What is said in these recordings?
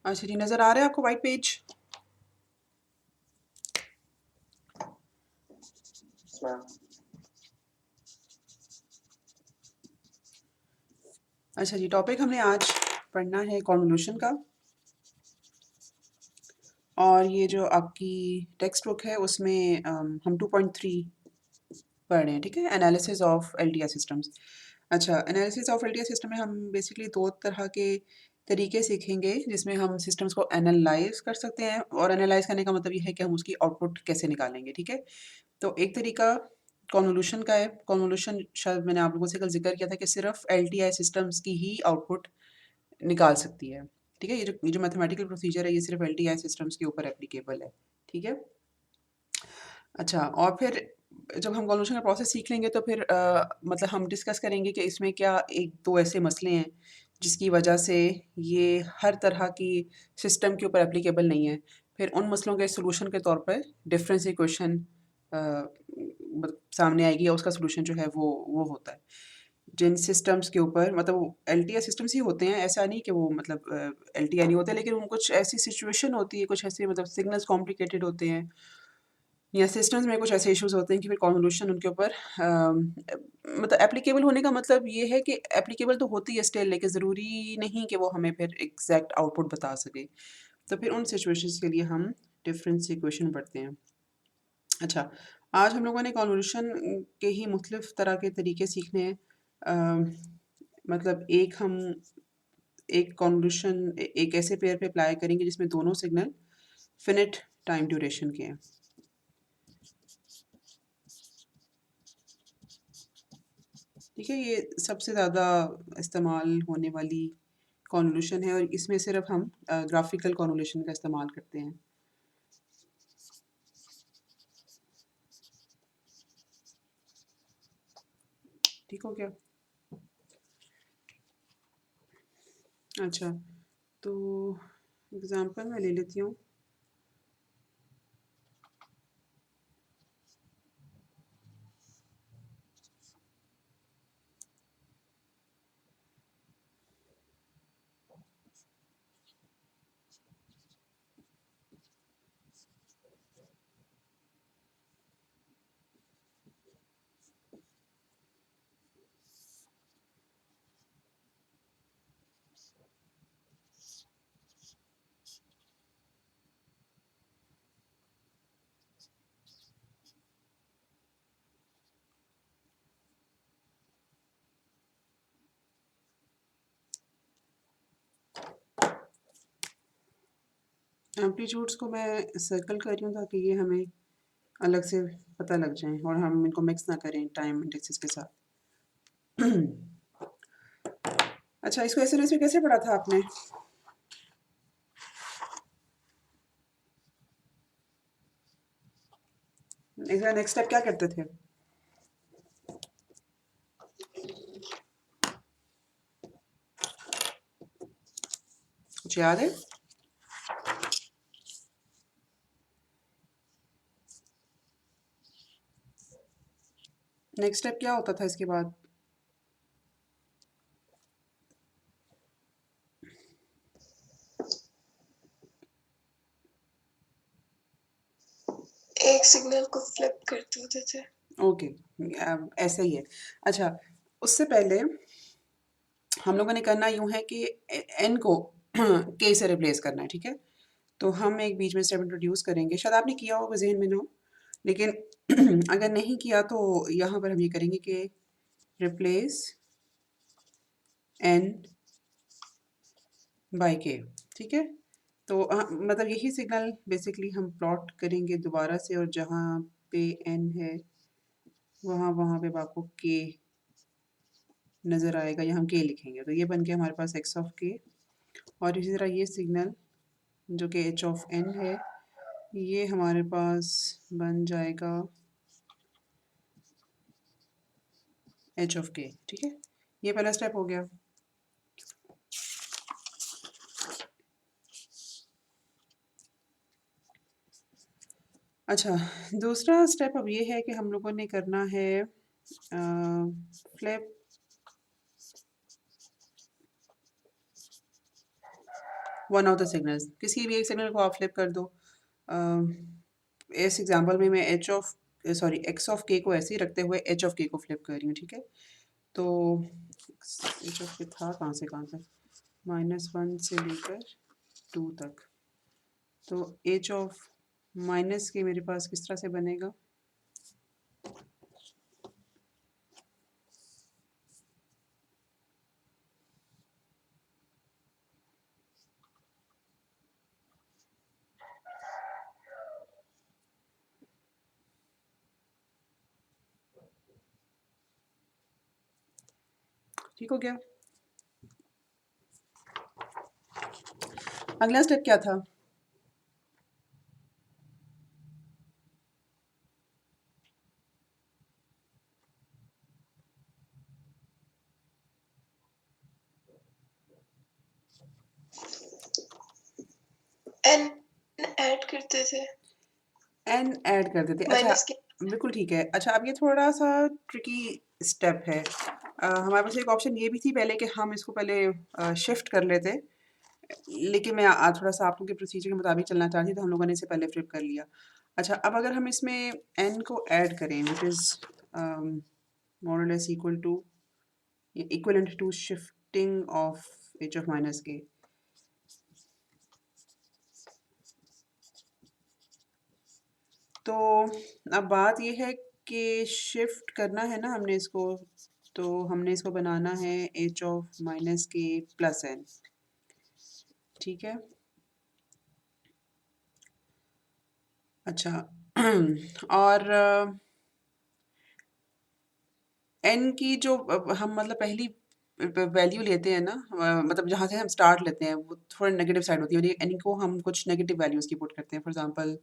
अच्छा जी, नज़र आ रहा है आपको वाइट पेज? अच्छा जी, टॉपिक हमने आज पढ़ना है कॉन्वोल्यूशन का। और ये जो आपकी टेक्स्ट बुक है उसमें हम 2.3 पढ़ रहे हैं, ठीक है? Analysis of LTI systems. अच्छा, एनालिसिस ऑफ एलटीआई सिस्टम में हम बेसिकली दो तरह के तरीके सीखेंगे जिसमें हम सिस्टम्स को एनालाइज कर सकते हैं, और एनालाइज करने का मतलब ये है कि हम उसकी आउटपुट कैसे निकालेंगे, ठीक है? तो एक तरीका कॉन्वोल्यूशन का है। कॉन्वोल्यूशन शायद मैंने आप लोगों से कल जिक्र किया था कि सिर्फ एलटीआई सिस्टम्स की ही आउटपुट निकाल सकती है, ठीक है? ये जो मैथमेटिकल प्रोसीजर है ये सिर्फ एलटीआई सिस्टम्स के ऊपर एप्लीकेबल है, ठीक है? अच्छा, और फिर जब हम कॉन्वोल्यूशन का प्रोसेस सीख लेंगे तो फिर मतलब हम डिस्कस करेंगे कि इसमें क्या 1-2 ऐसे मसले हैं जिसकी वजह से ये हर तरह की सिस्टम के ऊपर एप्लीकेबल नहीं है। फिर उन मसलों के सॉल्यूशन के तौर पर डिफरेंस इक्वेशन सामने आएगी, या उसका सॉल्यूशन जो है वो होता है। जिन सिस्टम्स के ऊपर मतलब वो एलटीआई सिस्टम्स ही होते हैं, ऐसा नहीं कि वो मतलब एलटीआई नहीं होते, लेकिन कुछ ऐसी सिचुएशन होती है, कुछ ऐसे मतलब सिग्नल्स कॉम्प्लिकेटेड होते हैं, या सिस्टम्स में कुछ ऐसे इश्यूज होते हैं कि फिर कॉन्वोल्यूशन उनके ऊपर मतलब एप्लीकेबल होने का मतलब ये है कि एप्लीकेबल तो होती है स्टिल, लेकिन ज़रूरी नहीं कि वो हमें फिर एग्जैक्ट आउटपुट बता सके। तो फिर उन सिचुएशंस के लिए हम डिफरेंस इक्वेशन पढ़ते हैं। अच्छा, आज हम लोगों ने कॉन्वोल्यूशन के ही मुख्तलिफ तरह के तरीके सीखने हैं। मतलब एक कॉन्वोल्यूशन एक ऐसे पेयर पे अप्लाई करेंगे जिसमें दोनों सिग्नल फिनिट टाइम ड्यूरेशन के हैं। ठीक है, ये सबसे ज़्यादा इस्तेमाल होने वाली कॉन्वोल्यूशन है, और इसमें सिर्फ हम ग्राफिकल कॉन्वोल्यूशन का इस्तेमाल करते हैं। ठीक हो गया? अच्छा, तो एग्ज़ाम्पल मैं ले लेती हूँ। एम्पलीट्यूड्स को मैं सर्कल कर रही हूँ ताकि ये हमें अलग से पता लग जाए और हम इनको मिक्स ना करें टाइम इंडेक्सेस के साथ। अच्छा, इसको एसएनएस में कैसे पढ़ा था आपने? इसका नेक्स्ट स्टेप क्या करते थे? कुछ याद है? नेक्स्ट स्टेप क्या होता था इसके बाद? एक सिग्नल को फ्लिप करते होते थे। ओके, ऐसा ही है। अच्छा, उससे पहले हम लोगों ने करना यूँ है कि एन को के से रिप्लेस करना है, ठीक है? तो हम एक बीच में स्टेप इंट्रोड्यूस करेंगे, शायद आपने किया होगा ज़हन में ना हो, लेकिन अगर नहीं किया तो यहाँ पर हम ये करेंगे कि रिप्लेस एन बाय के, ठीक है? तो मतलब यही सिग्नल बेसिकली हम प्लॉट करेंगे दोबारा से, और जहाँ पे एन है वहाँ वहाँ पे आपको के नज़र आएगा, या हम के लिखेंगे, तो ये बन गया हमारे पास एक्स ऑफ के। और इसी तरह ये सिग्नल जो कि एच ऑफ एन है, ये हमारे पास बन जाएगा एच ऑफ के, ठीक है? ये पहला स्टेप हो गया। अच्छा, दूसरा स्टेप अब ये है कि हम लोगों ने करना है flip one of the signals, किसी भी एक सिग्नल को आप फ्लिप कर दो। इस एग्जांपल में मैं एक्स ऑफ के को ऐसे ही रखते हुए एच ऑफ के को फ्लिप कर रही हूँ, ठीक है। तो एच ऑफ के था कहाँ से कहाँ तक, -1 से लेकर 2 तक। तो एच ऑफ माइनस के मेरे पास किस तरह से बनेगा, ठीक हो गया। अगला स्टेप क्या था, एन ऐड करते थे, एन ऐड कर देते। अच्छा, माइनस के। बिल्कुल ठीक है। अच्छा, अब ये थोड़ा सा ट्रिकी स्टेप है। हमारे पास एक ऑप्शन ये भी थी पहले कि हम इसको पहले शिफ्ट कर लेते, लेकिन मैं थोड़ा सा आप लोगों के प्रोसीजर के मुताबिक चलना चाहती, तो हम लोगों ने इसे पहले फ्लिप कर लिया। अच्छा, अब अगर हम इसमें एन को ऐड करें, विच is more or less equivalent to shifting of h of minus k, तो अब बात ये है कि शिफ्ट करना है ना हमने इसको, तो हमने इसको बनाना है एच ऑफ माइनस के प्लस एन, ठीक है। अच्छा और एन की जो हम मतलब पहली वैल्यू लेते हैं ना, मतलब जहाँ से हम स्टार्ट लेते हैं वो थोड़ा नेगेटिव साइड होती है, एन को हम कुछ नेगेटिव वैल्यूज़ की पुट करते हैं, फॉर एग्जांपल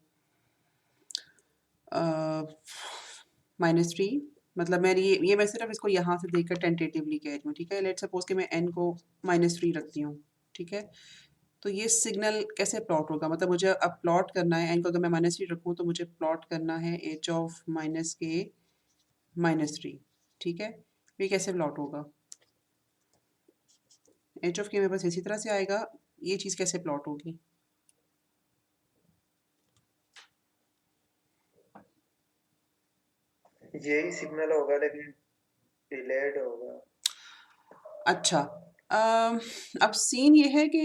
-3, मतलब मैं सिर्फ इसको यहाँ से देखकर टेंटेटिवली कह रही हूँ, ठीक है। लेट्स सपोज कि मैं एन को -3 रखती हूँ, ठीक है। तो ये सिग्नल कैसे प्लॉट होगा, मतलब मुझे अब प्लॉट करना है एन को, अगर मैं -3 रखूँ तो मुझे प्लॉट करना है एच ऑफ माइनस के -3, ठीक है। ये कैसे प्लॉट होगा, एच ऑफ के मेरे पास इसी तरह से आएगा, ये चीज़ कैसे प्लॉट होगी, यही सिग्नल होगा लेकिन डिलेड होगा। अच्छा, अब सीन ये है कि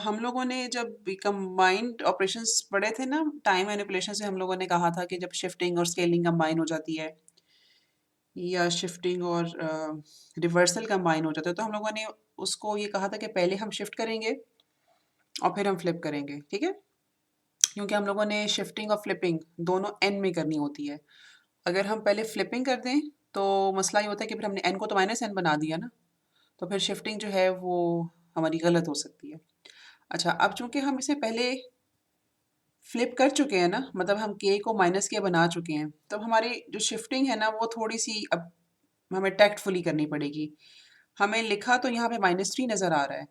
हम लोगों ने जब कंबाइंड ऑपरेशंस पढ़े थे ना, टाइम मैनिपुलेशन से हम लोगों ने कहा था कि जब शिफ्टिंग और स्केलिंग कंबाइन हो जाती है, या शिफ्टिंग और रिवर्सल कंबाइन हो जाता है, तो हम लोगों ने उसको ये कहा था कि पहले हम शिफ्ट करेंगे और फिर हम फ्लिप करेंगे, ठीक है। क्योंकि हम लोगों ने शिफ्टिंग और फ्लिपिंग दोनों एन में करनी होती है। अगर हम पहले फ्लिपिंग कर दें तो मसला ये होता है कि फिर हमने एन को तो -n बना दिया ना, तो फिर शिफ्टिंग जो है वो हमारी गलत हो सकती है। अच्छा, अब चूँकि हम इसे पहले फ्लिप कर चुके हैं ना, मतलब हम के को माइनस के बना चुके हैं, तब हमारी जो शिफ्टिंग है ना वो थोड़ी-सी अब हमें टैक्टफुली करनी पड़ेगी। हमें लिखा तो यहाँ पे -3 नज़र आ रहा है,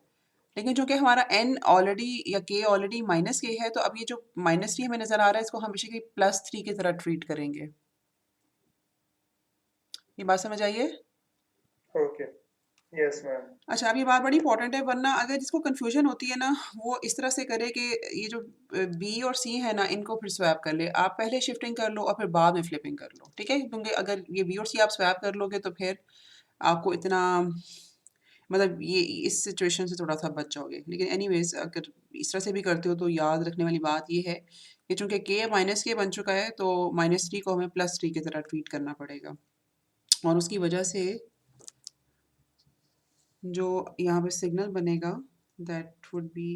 लेकिन चूँकि हमारा n ऑलरेडी या k ऑलरेडी -k है, तो अब ये जो -3 हमें नज़र आ रहा है, इसको हम बेसिकली +3 की तरह ट्रीट करेंगे। ये बात समझ आई है? Okay, yes ma'am. अच्छा, अब ये बात बड़ी इंपॉर्टेंट है, वरना अगर जिसको कन्फ्यूजन होती है ना, वो इस तरह से करे कि ये जो बी और सी है ना, इनको फिर स्वैप कर ले। आप पहले शिफ्टिंग कर लो और फिर बाद में फ्लिपिंग कर लो, ठीक है। क्योंकि अगर ये बी और सी आप स्वैप कर लोगे तो फिर आपको इतना, मतलब ये इस सिचुएशन से थोड़ा सा बच जाओगे। लेकिन एनीवेज अगर इस तरह से भी करते हो तो याद रखने वाली बात ये है कि चूंकि के -k बन चुका है, तो -3 को हमें +3 की तरह ट्रीट करना पड़ेगा, और उसकी वजह से जो यहाँ पे सिग्नल बनेगा दैट वुड बी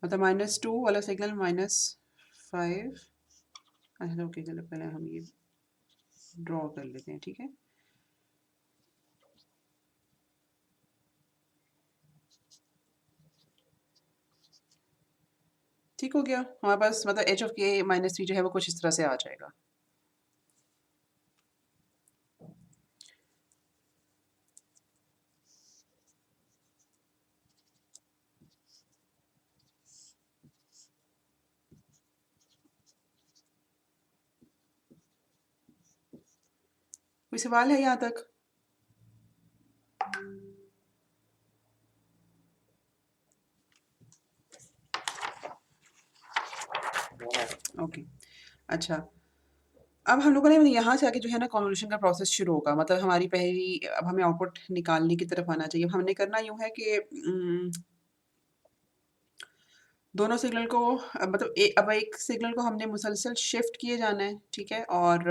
मतलब -2 वाला सिग्नल -5। अच्छा ओके, चलो पहले हम ये ड्रॉ कर लेते हैं, ठीक है। ठीक हो गया, हमारे पास मतलब एच ऑफ के -3 जो है वो कुछ इस तरह से आ जाएगा। कोई सवाल है यहाँ तक? ओके, अच्छा। अब हम लोगों ने यहाँ से आके जो है ना कन्वोल्यूशन का प्रोसेस शुरू होगा, मतलब हमारी पहली अब हमें आउटपुट निकालने की तरफ आना चाहिए। अब हमने करना यूँ है कि दोनों सिग्नल को मतलब अब एक सिग्नल को हमने मुसलसल शिफ्ट किए जाना है, ठीक है? और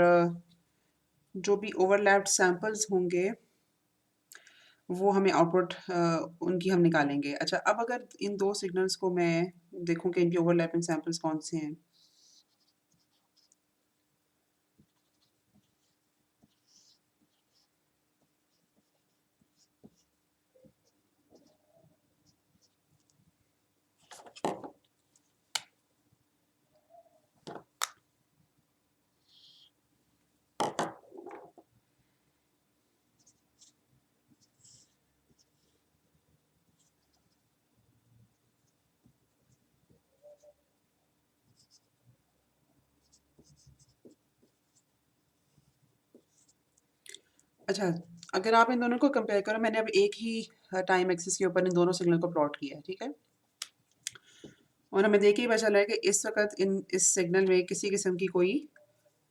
जो भी ओवरलैप्ड सैंपल्स होंगे वो हमें आउटपुट उनकी हम निकालेंगे। अच्छा, अब अगर इन 2 सिग्नल्स को मैं देखूँ कि इनके ओवरलैपिंग सैंपल्स कौन से हैं। अच्छा, अगर आप इन दोनों को कंपेयर करो, मैंने अब एक ही टाइम एक्सिस के ऊपर इन दोनों सिग्नल को प्लॉट किया है, ठीक है? और हमें देख के ही पता चला है कि इस वक़्त इस सिग्नल में किसी किस्म की कोई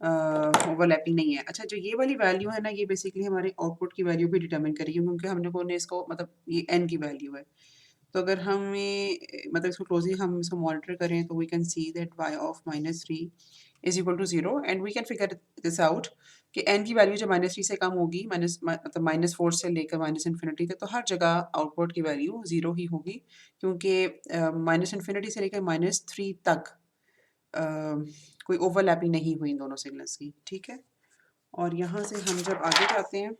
ओवरलैपिंग नहीं है। अच्छा, जो ये वाली वैल्यू है ना, ये बेसिकली हमारे आउटपुट की वैल्यू भी डिटरमिन करेगी, क्योंकि हम लोगों ने इसको मतलब ये n की वैल्यू है। तो अगर हमें मतलब इसको क्लोज़ली हम इसको मॉनिटर करें तो we can see that y of -3 is equal to 0 and we can figure this out कि n की वैल्यू जब -3 से कम होगी, मतलब -4 से लेकर -इन्फिनिटी तक, तो हर जगह आउटपुट की वैल्यू 0 ही होगी, क्योंकि -इन्फिनिटी से लेकर -3 तक अ, कोई ओवरलैपिंग नहीं हुई इन दोनों सिग्नल्स की, ठीक है? और यहाँ से हम जब आगे जाते हैं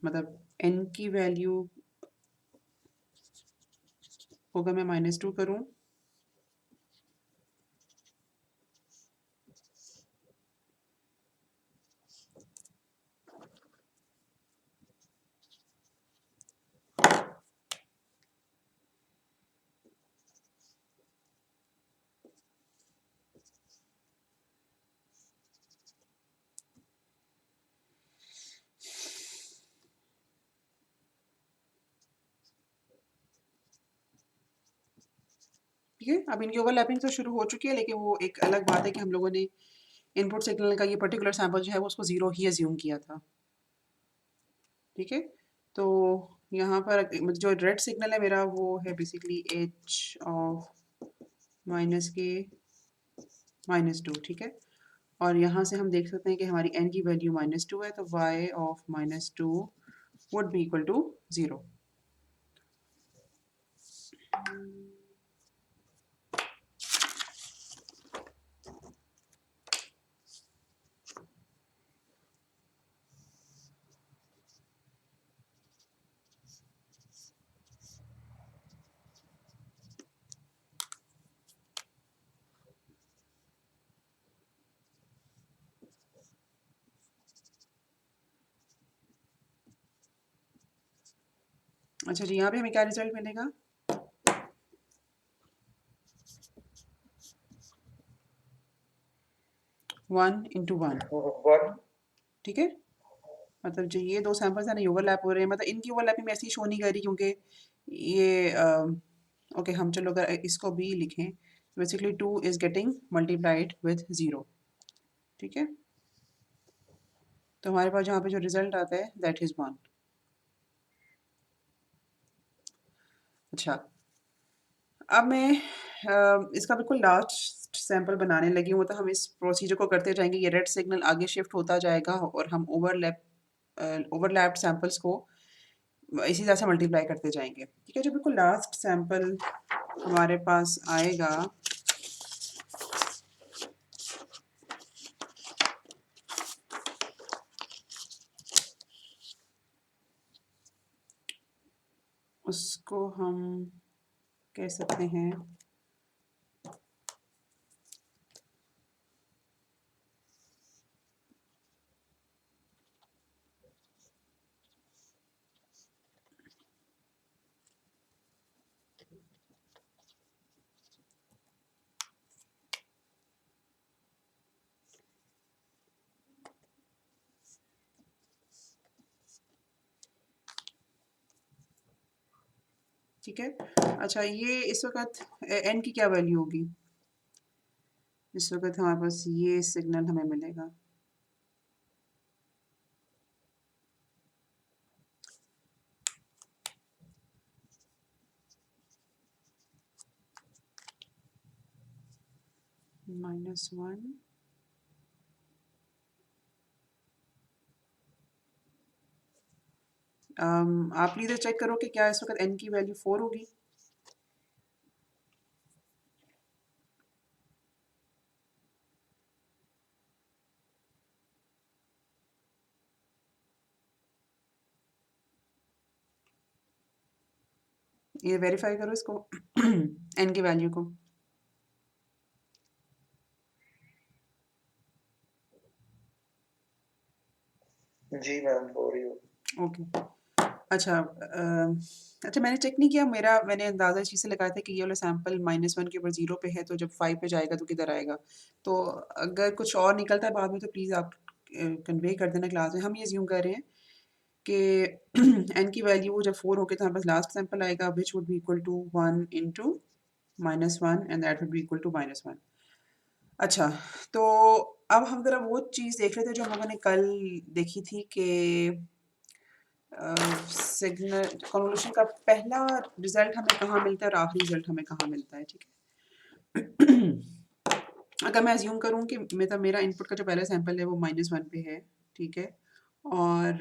मतलब n की वैल्यू को अगर मैं -2 करूँ ठीक है? अब इनकी ओवरलैपिंग तो शुरू हो चुकी है, लेकिन वो एक अलग बात है कि हम लोगों ने इनपुट सिग्नल का ये पर्टिकुलर सैंपल जो है वो उसको 0 ही अज़्यूम किया था। ठीक है? तो यहाँ पर जो रेड सिग्नल है मेरा वो है बेसिकली h ऑफ -k -2, ठीक है? और यहाँ से हम देख सकते हैं कि हमारी n की वैल्यू -2 है, तो y of -2 would be equal to 0। अच्छा जी, यहाँ पे हमें क्या रिज़ल्ट मिलेगा? वन इंटू वन, 1 ठीक है? मतलब जो ये 2 सैंपल्स हैं ना, ये ओवरलैप हो रहे हैं, मतलब इनकी ओवरलैपिंग मैं ऐसे ही शो नहीं कर रही, क्योंकि ये ओके, हम चलो अगर इसको भी लिखें, basically 2 is getting multiplied with 0, ठीक है? तो हमारे पास जहाँ पे जो रिज़ल्ट आता है दैट इज़ 1। अच्छा, अब मैं इसका बिल्कुल लास्ट सैंपल बनाने लगी हूँ, तो हम इस प्रोसीजर को करते जाएँगे। ये रेड सिग्नल आगे शिफ्ट होता जाएगा और हम ओवरलैप्ड सैंपल्स को इसी तरह से मल्टीप्लाई करते जाएँगे, ठीक है? जो बिल्कुल लास्ट सैंपल हमारे पास आएगा उसको हम कह सकते हैं ठीक है। अच्छा, ये इस वक़्त n की क्या वैल्यू होगी? इस वक़्त हमारे पास ये सिग्नल हमें मिलेगा। -1 आप प्लीज़ चेक करो कि क्या इस वक़्त n की वैल्यू 4 होगी? ये वेरीफ़ाई करो इसको n की वैल्यू को। जी मैम, हो रही हो। ओके। अच्छा अच्छा, मैंने चेक नहीं किया, मैंने अंदाज़ा इस चीज़ से लगाया था कि ये वाला सैंपल -1 के ऊपर 0 पे है, तो जब 5 पे जाएगा तो किधर आएगा? तो अगर कुछ और निकलता है बाद में तो प्लीज़ आप कन्वे कर देना क्लास में। हम ये अज़्यूम कर रहे हैं कि n की वैल्यू जब 4 होगी तो हमारे पास लास्ट सैंपल आएगा which would be equal to 1 into -1 and that would be equal to -1। अच्छा, तो अब हम ज़रा वो चीज़ देख लेते हैं जो हम लोगों ने कल देखी थी कि सिग्नल कन्वोल्यूशन का पहला रिज़ल्ट हमें कहाँ मिलता है और आखिरी रिज़ल्ट हमें कहाँ मिलता है, ठीक है? अगर मैं अज़्यूम करूँ कि मतलब मेरा इनपुट का जो पहला सैंपल है वो -1 पे है, ठीक है? और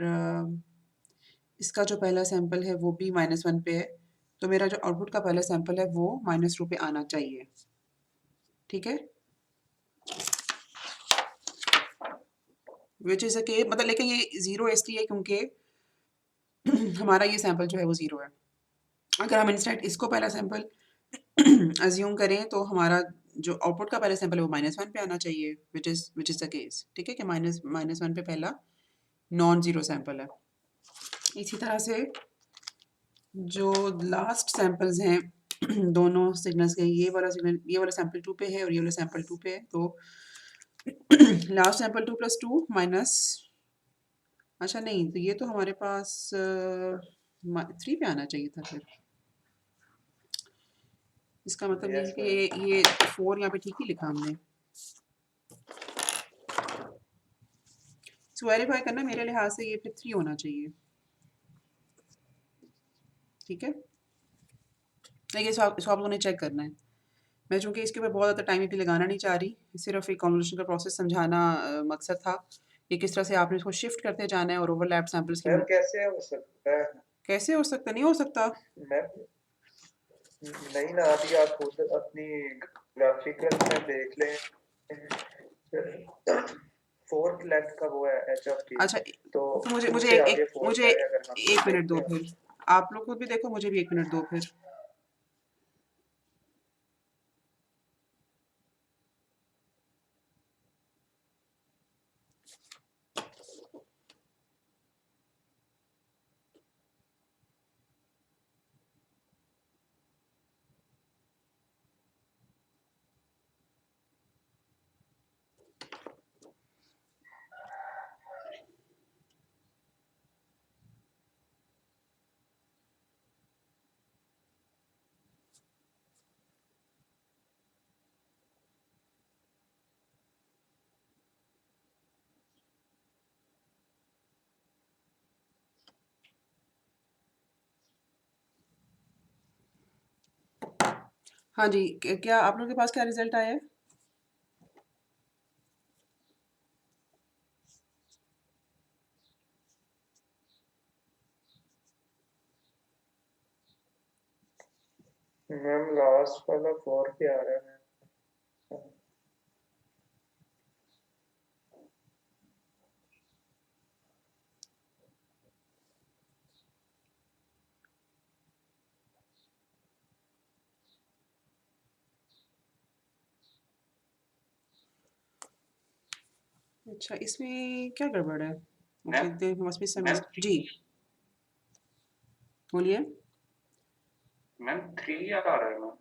इसका जो पहला सैंपल है वो भी -1 पे है, तो मेरा जो आउटपुट का पहला सैंपल है वो -2 पे आना चाहिए, ठीक है? व्हिच इज़ अ के मतलब लेकिन ये 0 इसलिए है क्योंकि हमारा ये सैंपल जो है वो 0 है। अगर हम इंस्टेंट इसको पहला सैंपल अज़्यूम करें तो हमारा जो आउटपुट का पहला सैंपल है वो -1 पे आना चाहिए व्हिच इज़ द केस, ठीक है? कि -1 पे पहला नॉन ज़ीरो सैंपल है। इसी तरह से जो लास्ट सैंपल्स हैं दोनों सिग्नल्स के, ये वाला सिग्नल ये वाला सैंपल 2 पे है और ये वाला सैंपल 2 पे है, तो लास्ट सैंपल 2 + 2 माइनस अच्छा नहीं, तो ये तो हमारे पास 3 पे आना चाहिए था फिर। इसका मतलब ये है यस कि मैम। ये 4 यहाँ पे ठीक ही लिखा हमने। सो वेरीफाई करना, मेरे लिहाज से ये फिर 3 होना चाहिए, ठीक है? देखिए इसको आप लोगों ने चेक करना है। मैं चूँकि इसके ऊपर बहुत ज़्यादा टाइम अभी लगाना नहीं चाह रही, सिर्फ़ एक कन्वोल्यूशन का प्रोसेस समझाना मकसद था कि किस तरह से आपने इसको शिफ्ट करते जाना है और ओवरलैप सैंपल्स की मैम कैसे हो सकता है? कैसे हो सकता है? नहीं हो सकता। मैम नहीं ना, अभी आप खुद अपनी ग्राफिकल में देख लें। 4th लेंथ का वो है एच ऑफ टी, अच्छा, तो तो मुझे 2 मुझे से एक आगे एक 4 मुझे है अगर हम 1 मिनट देखते दो हैं। फिर। आप लोग खुद भी देखो, मुझे भी 1 मिनट दो फिर। हाँ जी, क्या आप लोगों के पास क्या रिज़ल्ट आया है? मैम लास्ट वाला 4 पे आ रहा है। अच्छा, इसमें क्या गड़बड़ है? Okay, ma'am there must be some ma'am ji, बोलिए। मैम 3 आ रहा है मैम।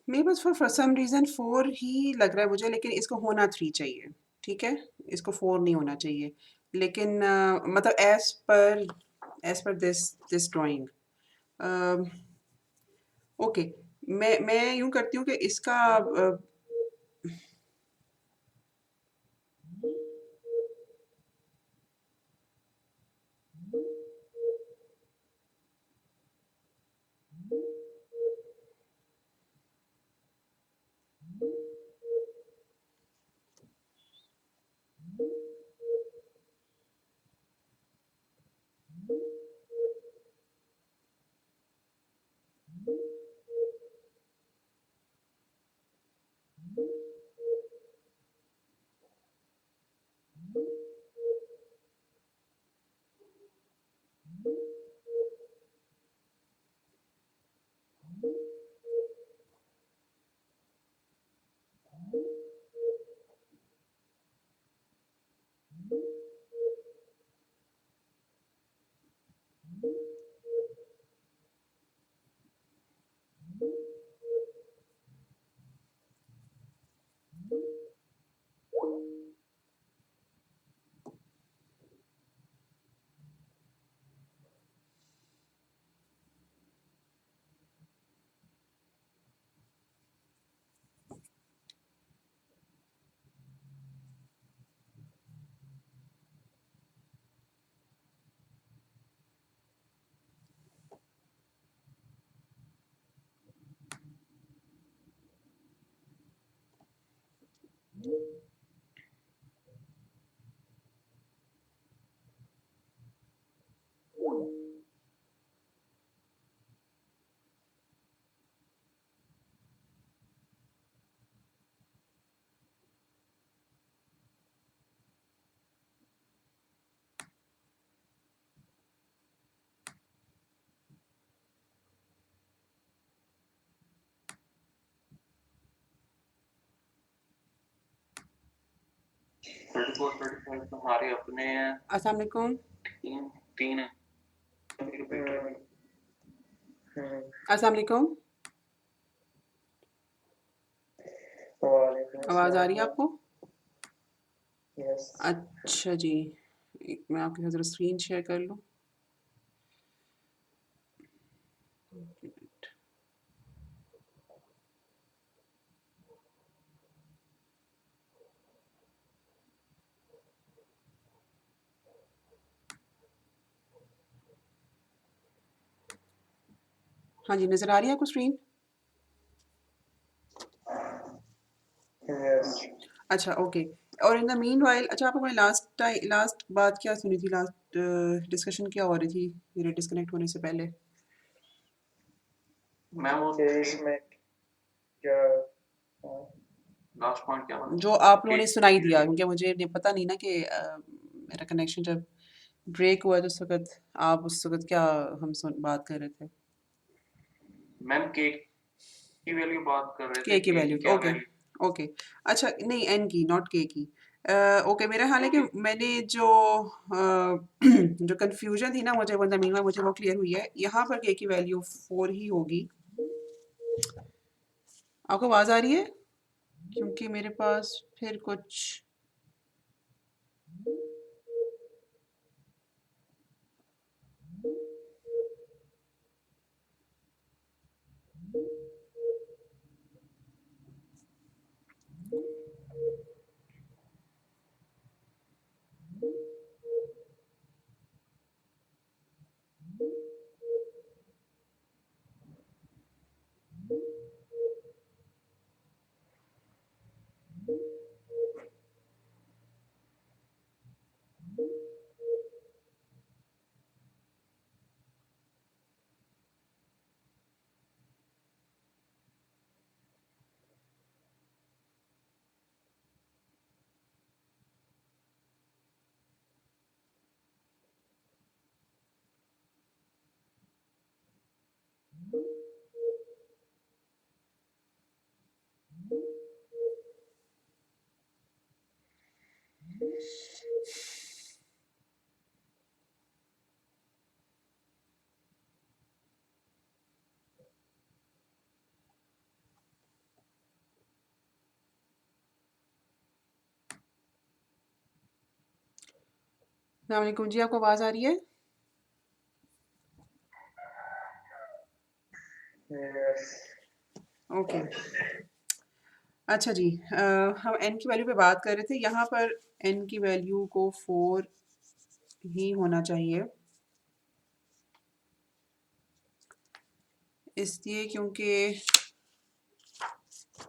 मेरे पास फॉर सम रीज़न 4 ही लग रहा है मुझे, लेकिन इसको होना 3 चाहिए, ठीक है? इसको 4 नहीं होना चाहिए। लेकिन मतलब as per this drawing okay, मैं यूँ करती हूँ कि इसका थर्टी फोर थर्टी फाइव हमारे अपने हैं, अस्सलाम वालेकुम। तीन है। अस्सलाम वालेकुम। वालेकुम आवाज़ आ रही है अस्सलाम। आपको? यस। अच्छा जी, एक मैं आपके साथ ज़रा स्क्रीन शेयर कर लूँ। हाँ जी, नज़र आ रही है आपको स्क्रीन? यस। अच्छा, ओके। और इन द मीनवाइल अच्छा, आपको मैंने लास्ट बात क्या सुनी थी? लास्ट डिस्कशन क्या हो रही थी मेरे डिस्कनेक्ट होने से पहले? मैं वो इसमें क्या लास्ट पॉइंट क्या था? जो आप लोगों ने सुनाई दिया, क्योंकि मुझे नहीं पता नहीं ना कि मेरा कनेक्शन जब ब्रेक हुआ तो उस वक़्त आप उस वक़्त क्या हम बात कर रहे थे? मैम के की वैल्यू बात कर रहे थे के की कि वैल्यू क्या ओके, वैल्यू। ओके। अच्छा नहीं, एन की नॉट के की। ओके, मेरा ख़्याल है कि मैंने जो जो कन्फ्यूज़न थी ना मुझे वन द मीनवाइल मुझे वो क्लियर हुई है। यहाँ पर के की वैल्यू 4 ही होगी। आपको आवाज़ आ रही है? क्योंकि मेरे पास फिर कुछ अस्सलाम वालेकुम जी, आपको आवाज़ आ रही है? Yes okay. अच्छा जी, हम n की वैल्यू पे बात कर रहे थे। यहाँ पर n की वैल्यू को 4 ही होना चाहिए। इसलिए क्योंकि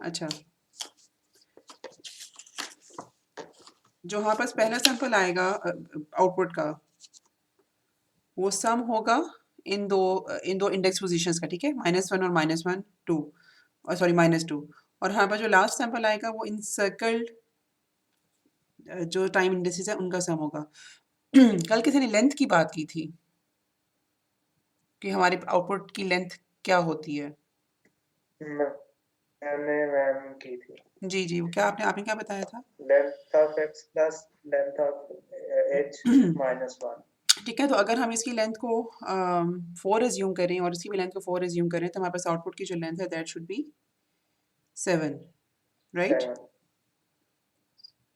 अच्छा, जो हमारे पास पहला सैंपल आएगा आउटपुट का, वो सम होगा इन दो इंडेक्स पोजीशंस का, ठीक है? -1 और -1 2 और सॉरी -2, और हमारे पास जो लास्ट सैंपल आएगा वो इन सर्कल्ड जो टाइम इंडेक्सेस है उनका सम होगा। कल किसी ने लेंथ की बात की थी कि हमारे आउटपुट की लेंथ क्या होती है। मैंने मैम की थी जी जी, वो क्या आपने क्या बताया था? Length of x plus length of h -1 ठीक है, तो अगर हम इसकी लेंथ को 4 एज्यूम करें और इसकी भी लेंथ को 4 एज्यूम करें, तो हमारे पास आउटपुट की जो लेंथ है दैट शुड बी 7, राइट? 7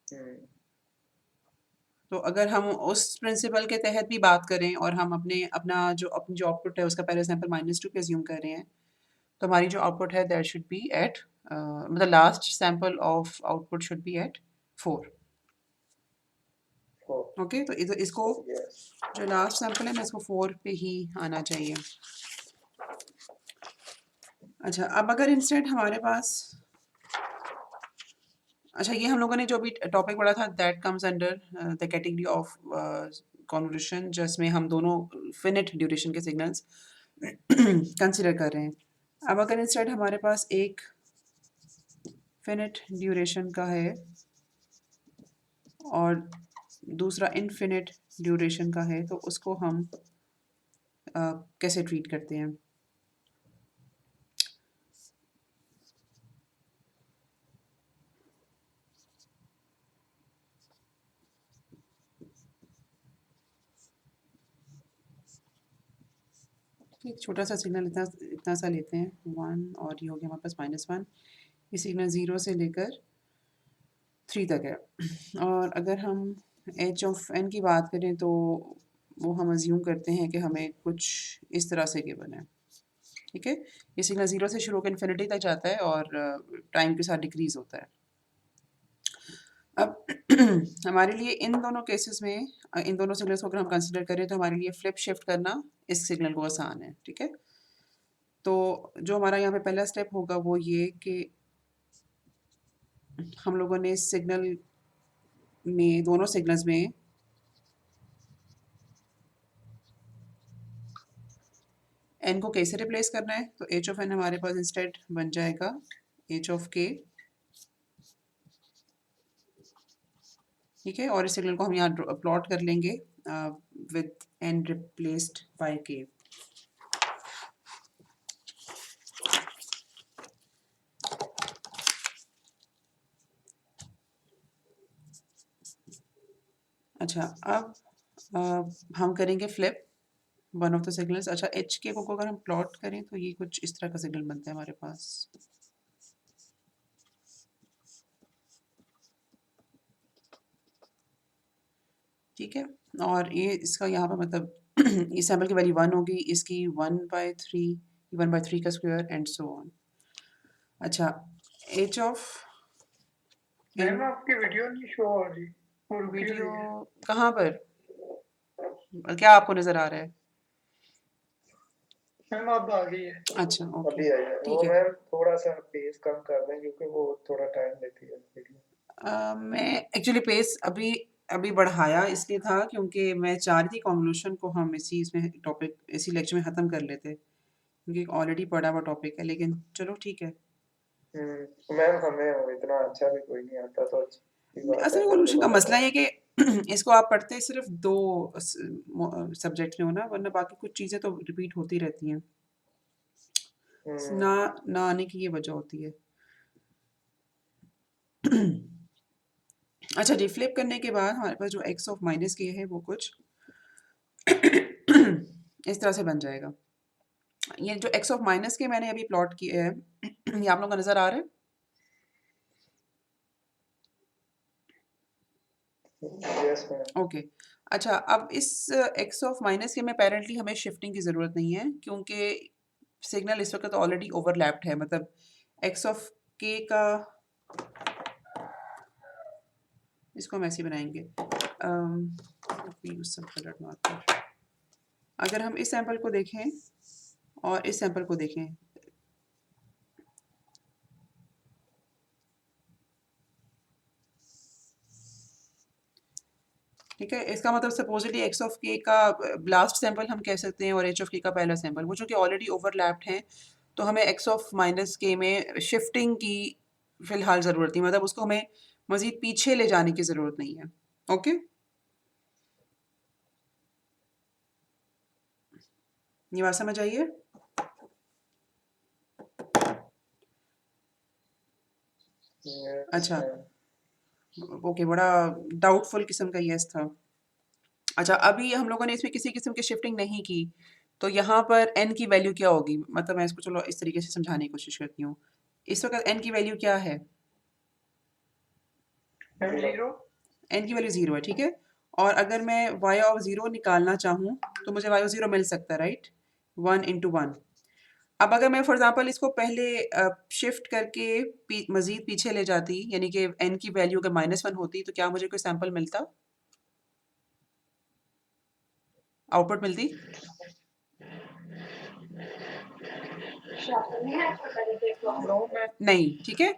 हम्म तो अगर हम उस प्रिंसिपल के तहत भी बात करें और हम अपनी जो आउटपुट है उसका पहले सैंपल -2 पे एज्यूम कर रहे हैं, तो हमारी जो आउटपुट है दैट शुड बी एट मतलब last sample of output should be at 4। 4 okay, तो इसको यस जो लास्ट सैंपल है ना इसको 4 पे ही आना चाहिए। अच्छा, अब अगर इंस्टेंट हमारे पास अच्छा, ये हम लोगों ने जो भी टॉपिक पढ़ा था that comes under the category of convolution, जिसमें हम दोनों फिनिट ड्यूरेशन के सिग्नल्स कंसिडर कर रहे हैं। अब अगर इंस्टेंट हमारे पास एक फिनिट ड्यूरेशन का है और दूसरा इनफिनिट ड्यूरेशन का है, तो उसको हम कैसे ट्रीट करते हैं? एक छोटा सा सिग्नल इतना इतना सा लेते हैं 1, और ये हो गया हमारे पास -1। ये सिग्नल 0 से लेकर 3 तक है। और अगर हम एच ऑफ एन की बात करें तो वो हम अज्यूम करते हैं कि हमें कुछ इस तरह से गिवन है, ठीक है? ये सिग्नल 0 से शुरू होकर इन्फिनिटी तक जाता है और टाइम के साथ डिक्रीज़ होता है। अब हमारे लिए इन दोनों केसेस में इन दोनों सिग्नल्स को अगर हम कंसीडर करें तो हमारे लिए फ्लिप शिफ्ट करना इस सिग्नल को आसान है, ठीक है? तो जो हमारा यहाँ पे पहला स्टेप होगा वो ये कि हम लोगों ने इस सिग्नल में दोनों सिग्नल्स में n को k से रिप्लेस करना है, तो h ऑफ n हमारे पास इंस्टेड बन जाएगा h ऑफ k, ठीक है? और इस सिग्नल को हम यहाँ प्लॉट कर लेंगे with n replaced by k। अच्छा, अब हम करेंगे flip one of the signals. अच्छा, h k को अगर हम प्लॉट करें तो ये कुछ इस तरह का सिग्नल बनता है हमारे पास, ठीक है? और ये इसका यहाँ पर मतलब इस सैंपल की वैल्यू 1 होगी, इसकी 1/3, 1/3 का स्क्वायर एंड सो ऑन। अच्छा, h ऑफ मैम आपकी वीडियो नहीं शो हो रही और रुकी हुई वीडियो है। कहाँ पर? क्या आपको नज़र आ रहा है? मैम अब आ गई है। अच्छा, ओके, अभी आया है। वो ठीक है। मैम थोड़ा सा पेस कम कर दें क्योंकि वो थोड़ा टाइम लेती है वीडियो। मैं एक्चुअली पेस अभी अभी बढ़ाया इसलिए था क्योंकि मैं चाह रही थी कॉन्वोल्यूशन को हम इसमें टॉपिक इसी लेक्चर में ख़त्म कर लेते, क्योंकि ऑलरेडी पढ़ा हुआ टॉपिक है, लेकिन चलो ठीक है। मैम हमें इतना अच्छा भी कोई नहीं आता तो अच्छी बात असल है में फिर कॉन्वोल्यूशन का दोबारा मसला ये है कि इसको आप पढ़ते सिर्फ 2 सब्जेक्ट में हो ना, वरना बाकी कुछ चीज़ें तो रिपीट होती रहती हैं। ना ना आने की ये वजह होती है। अच्छा जी, फ्लिप करने के बाद हमारे पास जो x ऑफ माइनस के है वो कुछ इस तरह से बन जाएगा। ये जो x ऑफ माइनस के मैंने अभी प्लॉट किए हैं ये आप लोगों को नज़र आ रहा है? यस मैम ओके, अच्छा, अब इस एक्स ऑफ माइनस के में अपेरेंटली हमें शिफ्टिंग की ज़रूरत नहीं है क्योंकि सिग्नल इस वक्त ऑलरेडी ओवरलैप्ड है, मतलब एक्स ऑफ के का, इसको हम ऐसे ही बनाएंगे, use some colored marker। अगर हम इस सैंपल को देखें और इस सैंपल को देखें, ठीक है, इसका मतलब सपोजिटली एक्स ऑफ के का लास्ट सैंपल हम कह सकते हैं और एच ऑफ के का पहला सैंपल, वो जो कि ऑलरेडी ओवरलैप्ड हैं, तो हमें एक्स ऑफ माइनस के में शिफ्टिंग की फ़िलहाल ज़रूरत नहीं, मतलब उसको हमें मज़ीद पीछे ले जाने की ज़रूरत नहीं है। ओके, ये बात समझ आई है? Yes, अच्छा, ma'am. ओके, बड़ा डाउटफुल किस्म का यस था। अच्छा, अभी हम लोगों ने इसमें किसी किस्म की शिफ्टिंग नहीं की, तो यहाँ पर n की वैल्यू क्या होगी? मतलब मैं इसको चलो इस तरीके से समझाने की कोशिश करती हूँ। इस वक्त n की वैल्यू क्या है? जीरो। n की वैल्यू 0 है, ठीक है? और अगर मैं y ऑफ 0 निकालना चाहूँ, तो मुझे y ऑफ 0 मिल सकता है, राइट? 1 इंटू 1। अब अगर मैं फॉर एग्जांपल इसको पहले शिफ्ट करके मज़ीद पीछे ले जाती, यानी कि n की वैल्यू अगर -1 होती, तो क्या मुझे कोई सैंपल मिलता? आउटपुट मिलती? No ma'am. नहीं, ठीक है?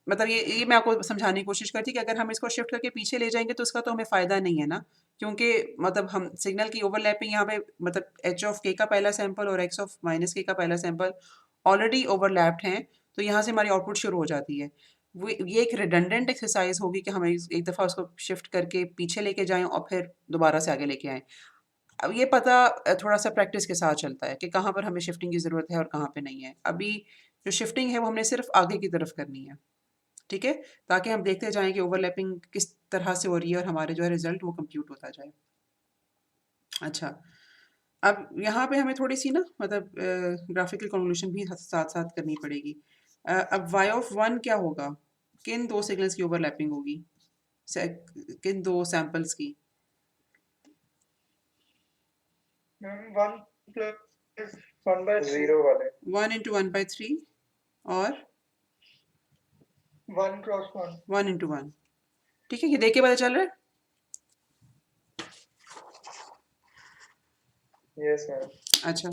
मतलब ये मैं आपको समझाने की कोशिश करती कि अगर हम इसको शिफ्ट करके पीछे ले जाएँगे तो उसका तो हमें फ़ायदा नहीं है ना, क्योंकि मतलब हम सिग्नल की ओवरलैपिंग यहाँ पे, मतलब एच ऑफ के का पहला सैंपल और एक्स ऑफ माइनस के का पहला सैंपल ऑलरेडी ओवरलैप्ड हैं, तो यहाँ से हमारी आउटपुट शुरू हो जाती है। वो ये एक रिडंडेंट एक्सरसाइज़ होगी कि हम एक दफ़ा उसको शिफ्ट करके पीछे लेके जाएँ और फिर दोबारा से आगे लेके आएँ। अब ये पता थोड़ा-सा प्रैक्टिस के साथ चलता है कि कहाँ पर हमें शिफ्टिंग की ज़रूरत है और कहाँ पे नहीं है। अभी जो शिफ्टिंग है वो हमने सिर्फ़ आगे की तरफ करनी है। ठीक है? ताकि हम देखते जाएँ कि ओवरलैपिंग किस तरह से हो रही है और हमारे जो है रिज़ल्ट वो कंप्यूट होता जाए। अच्छा, अब यहाँ पे हमें थोड़ी-सी ना मतलब ग्राफ़िकल कन्वोल्यूशन भी साथ-साथ करनी पड़ेगी। अब y ऑफ 1 क्या होगा? किन 2 सिग्नल्स की ओवरलैपिंग होगी? से किन 2 सैंपल्स की? मैम 1 प्लस 1/3 जीरो वाले 1 इंटू 1/3 और 1 क्रॉस 1। 1 इंटू 1। ठीक है? ये देख के पता चल रहा है? Yes ma'am. अच्छा।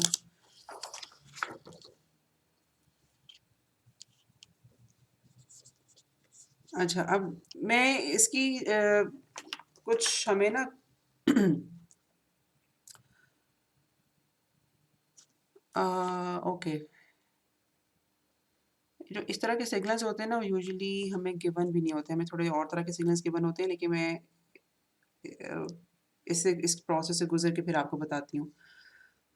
अच्छा, अब मैं इसकी कुछ हमें ना ओके, जो इस तरह के सिग्नल्स होते हैं ना, वो यूजुअली हमें गिवन भी नहीं होते, हमें थोड़े और तरह के सिग्नल्स गिवन होते हैं, लेकिन मैं इस प्रोसेस से गुजर के फिर आपको बताती हूँ।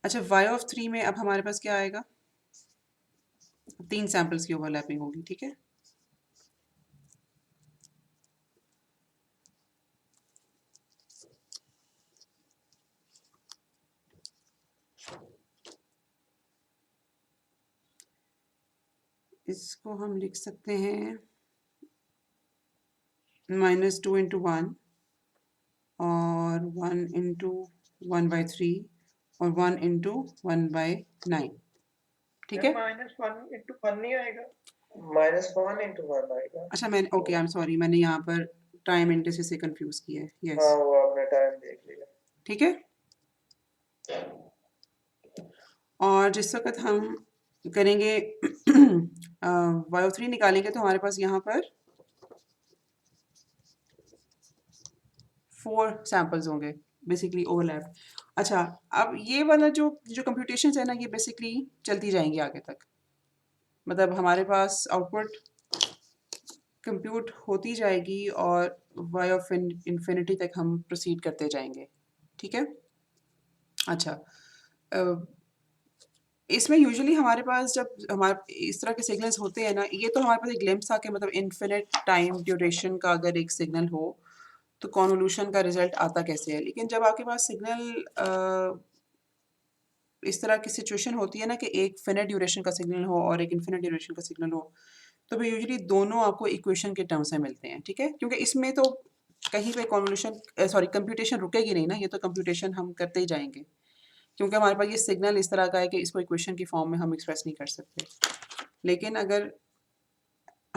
अच्छा, y ऑफ 3 में अब हमारे पास क्या आएगा? 3 सैंपल्स की ओवरलैपिंग होगी, ठीक है? इसको हम लिख सकते हैं -2 इंटू 1 और 1 इंटू 1/3 और 1 इंटू 1/9, ठीक है? -1 इंटू 1 नहीं आएगा। -1 इंटू 1 आएगा। अच्छा, मैंने ओके, आई एम सॉरी, मैंने यहाँ पर टाइम इंडिसेस से कंफ्यूज किया है। हाँ, यस, वो आपने टाइम देख लिया। ठीक है? और जिस वक़्त हम करेंगे y ऑफ 3 निकालेंगे, तो हमारे पास यहाँ पर 4 सैंपल्स होंगे बेसिकली ओवरलैप्ड। अच्छा, अब ये वाला जो कंप्यूटेशंस है ना, ये बेसिकली चलती जाएँगी आगे तक। मतलब हमारे पास आउटपुट कंप्यूट होती जाएगी और y ऑफ इन्फिनिटी तक हम प्रोसीड करते जाएँगे, ठीक है? अच्छा, इसमें यूजुअली हमारे पास जब हमारे इस तरह के सिग्नल्स होते हैं ना, ये तो हमारे पास एक ग्लिम्प्स था कि मतलब इन्फिनिट टाइम ड्यूरेशन का अगर एक सिग्नल हो, तो कॉन्वोल्यूशन का रिज़ल्ट आता कैसे है? लेकिन जब आपके पास सिग्नल इस तरह की सिचुएशन होती है ना कि एक फिनिट ड्यूरेशन का सिग्नल हो और एक इन्फिनिट ड्यूरेशन का सिग्नल हो, तो फिर यूजुअली दोनों आपको इक्वेशन के टर्म्स में मिलते हैं, ठीक है? क्योंकि इसमें तो कहीं पे कॉन्वोल्यूशन कंप्यूटेशन रुकेगी नहीं ना, ये तो कंप्यूटेशन हम करते ही जाएंगे, क्योंकि हमारे पास ये सिग्नल इस तरह का है कि इसको इक्वेशन की फॉर्म में हम एक्सप्रेस नहीं कर सकते। लेकिन अगर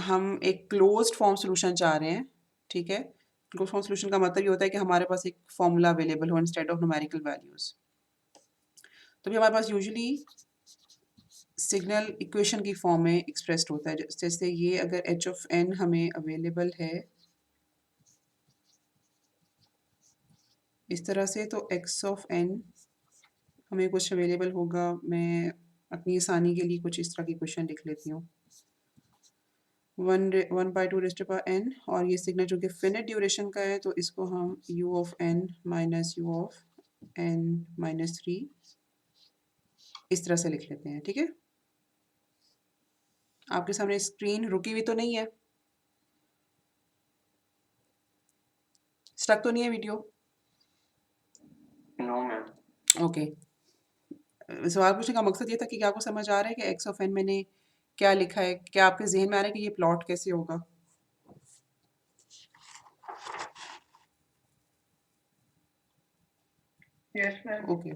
हम एक क्लोज्ड फॉर्म सॉल्यूशन चाह रहे हैं, ठीक है, क्लोज्ड फॉर्म सॉल्यूशन का मतलब ये होता है कि हमारे पास एक फॉर्मूला अवेलेबल हो इंस्टेड ऑफ न्यूमेरिकल वैल्यूज। तो भी हमारे पास यूजुअली सिग्नल इक्वेशन की फॉर्म में एक्सप्रेस्ड होता है। जैसे ये अगर h ऑफ n हमें अवेलेबल है इस तरह से, तो x ऑफ n हमें कुछ अवेलेबल होगा। मैं अपनी आसानी के लिए कुछ इस तरह की क्वेश्चन लिख लेती हूँ। 1/2 n, और ये सिग्नल जो कि फिनिट ड्यूरेशन का है, तो इसको हम u of n minus u of n minus 3 इस तरह से लिख लेते हैं, ठीक है। आपके सामने स्क्रीन रुकी हुई तो नहीं है? स्टक तो नहीं है वीडियो? No ma'am. ओके। सवाल पूछने का मकसद ये था कि क्या आपको समझ आ रहा है कि एक्स ऑफ एन मैंने क्या लिखा है? क्या आपके जहन में आ रहा है कि ये प्लॉट कैसे होगा? Yes ma'am. Okay.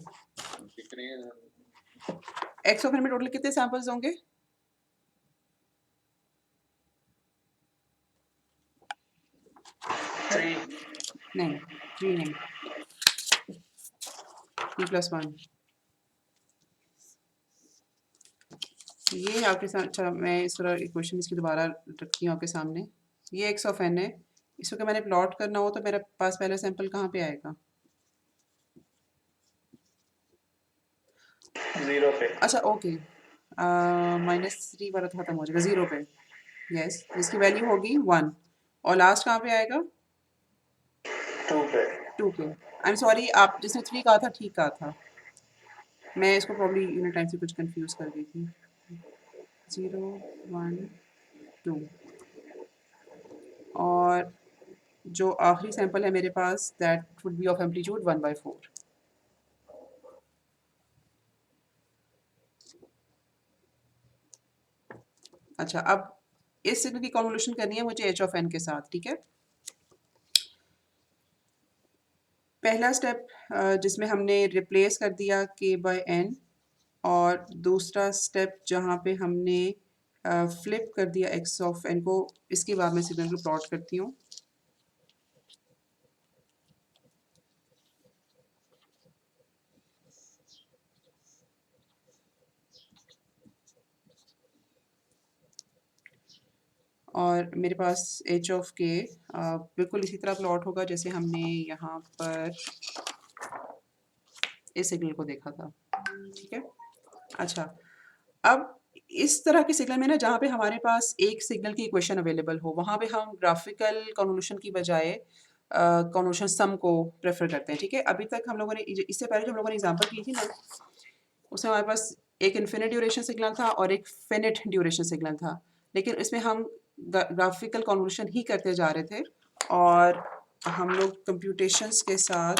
X of n में टोटल कितने सैंपल्स होंगे? थ्री। नहीं, 3 नहीं, 3+1। ये आपके साथ, अच्छा मैं इस तरह इक्वेशन इसकी दोबारा रखती हूँ आपके सामने। ये एक्स ऑफ एन है, इसको अगर मैंने प्लॉट करना हो तो मेरे पास पहला सैंपल कहाँ पे आएगा? 0 पे। अच्छा ओके, -3 वाला तो खत्म हो जाएगा 0 पे। यस, जिसकी वैल्यू होगी 1, और लास्ट कहाँ पे आएगा? 2 पे। 2 पे। आई एम सॉरी, आप जिसने 3 कहा था ठीक कहा था, मैं इसको प्रॉब्ली यूनिट टाइम से कुछ कंफ्यूज कर गई थी। 0 1 2, और जो आखिरी सैंपल है मेरे पास that would be of amplitude 1/4। अच्छा, अब इस सिग्नल की कन्वोल्यूशन करनी है मुझे h ऑफ n के साथ, ठीक है। पहला स्टेप जिसमें हमने रिप्लेस कर दिया k/n, और दूसरा स्टेप जहाँ पे हमने फ्लिप कर दिया x ऑफ n को। इसके बाद मैं सिग्नल को प्लॉट करती हूँ। और मेरे पास h ऑफ k बिल्कुल इसी तरह प्लॉट होगा जैसे हमने यहाँ पर इस सिग्नल को देखा था, ठीक है। अच्छा, अब इस तरह के सिग्नल में ना, जहाँ पे हमारे पास एक सिग्नल की इक्वेशन अवेलेबल हो, वहाँ पे हम ग्राफिकल कन्वोल्यूशन की बजाय कन्वोल्यूशन सम को प्रेफर करते हैं, ठीक है। अभी तक हम लोगों ने इससे पहले जो हम लोगों ने एग्जांपल की थी ना, उसमें हमारे पास एक इन्फिनिट ड्यूरेशन सिग्नल था और एक फिनिट ड्यूरेशन सिग्नल था, लेकिन इसमें हम ग्राफिकल कन्वोल्यूशन ही करते जा रहे थे और हम लोग कंप्यूटेशंस के साथ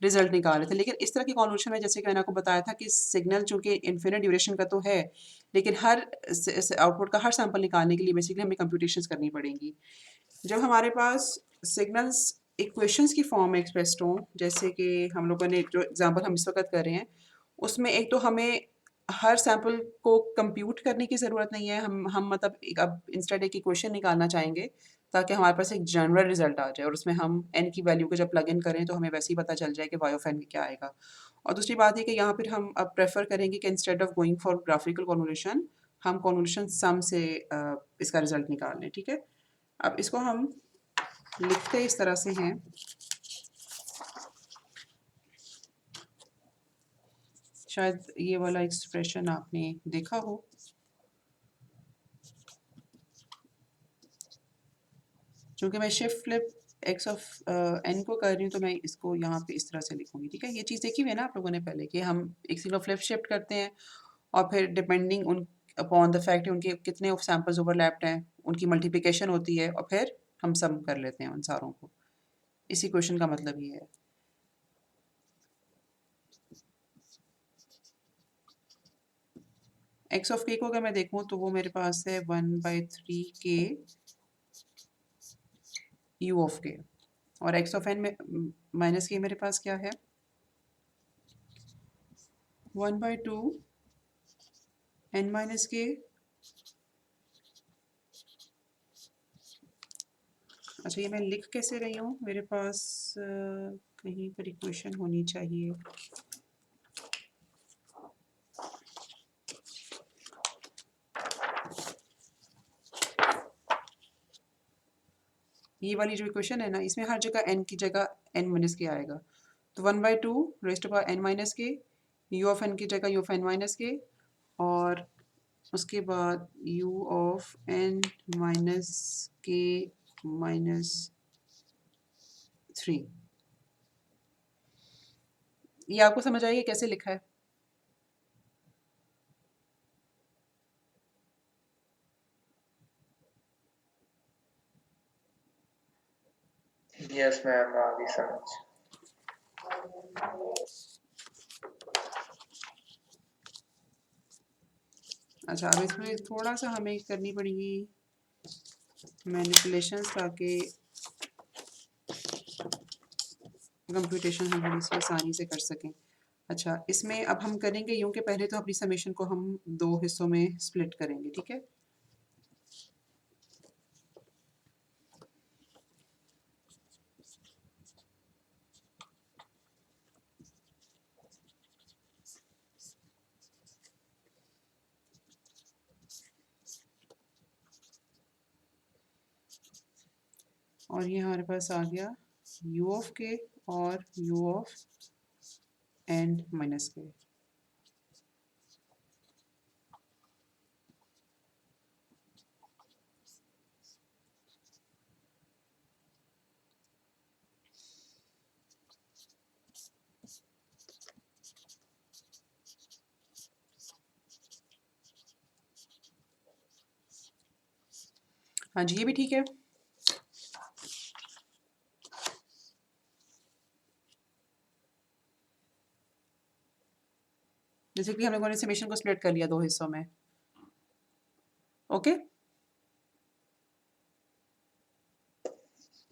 रिजल्ट निकाल रहे थे। लेकिन इस तरह की कन्वोल्यूशन में, जैसे कि मैंने आपको बताया था कि सिग्नल चूंकि इन्फिनिट ड्यूरेशन का तो है, लेकिन हर आउटपुट का हर सैंपल निकालने के लिए बेसिकली हमें कंप्यूटेशंस करनी पड़ेंगी। जब हमारे पास सिग्नल्स इक्वेशंस की फॉर्म में एक्सप्रेस्ड हों, जैसे कि हम लोगों ने जो एग्जांपल हम इस वक्त कर रहे हैं, उसमें एक तो हमें हर सैंपल को कंप्यूट करने की ज़रूरत नहीं है। हम मतलब अब इंस्टेड एक इक्वेशन निकालना चाहेंगे ताकि हमारे पास एक जनरल रिजल्ट आ जाए, और उसमें हम n की वैल्यू को जब प्लग इन करें तो हमें वैसे ही पता चल जाए कि y ऑफ n क्या आएगा। और दूसरी बात है कि यहाँ पर हम अब प्रेफर करेंगे कि instead of going for graphical convolution, हम कन्वोल्यूशन सम से इसका रिजल्ट निकाल लें, ठीक है। अब इसको हम लिखते इस तरह से हैं, शायद ये वाला एक्सप्रेशन आपने देखा हो। चूंकि मैं shift flip x of n को कर रही हूँ, तो मैं इसको यहाँ पे इस तरह से लिखूंगी, ठीक है। ये चीज़ देखी हुई है ना आप लोगों ने पहले, कि हम एक सिग्नल फ्लिप शिफ्ट करते हैं और फिर डिपेंडिंग उन अपॉन द फैक्ट उनके कितने ऑफ सैम्पल्स ओवरलैप्ड हैं, उनकी मल्टीप्लिकेशन होती है और फिर हम सम कर लेते हैं उन सारों को। इसी क्वेश्चन का मतलब ये है। x ऑफ k को अगर मैं देखूँ तो वो मेरे पास है 1/3 k u ऑफ के, और x ऑफ n में माइनस के मेरे पास क्या है 1/2 n माइनस के। अच्छा ये मैं लिख कैसे रही हूँ, मेरे पास कहीं पर इक्वेशन होनी चाहिए। ये वाली जो इक्वेशन है ना, इसमें हर जगह n की जगह n माइनस के आएगा, तो 1/2 raise to power n minus k, u of n की जगह u ऑफ n माइनस के, और उसके बाद u ऑफ n माइनस के माइनस 3। ये आपको समझ आएगी कैसे लिखा है? यस मैम, आ गई समझ। अच्छा अब इसमें थोड़ा सा हमें करनी पड़ेगी मैनिपुलेशंस, ताकि कंप्यूटेशन हम बड़ी सी आसानी से कर सकें। अच्छा इसमें अब हम करेंगे यूँ कि पहले तो अपनी समेशन को हम 2 हिस्सों में स्प्लिट करेंगे, ठीक है? और ये हमारे पास आ गया u ऑफ के और u ऑफ n माइनस के। हाँ जी, ये भी ठीक है। जैसे कि हम लोगों ने समेशन को स्प्लिट कर लिया 2 हिस्सों में। ओके?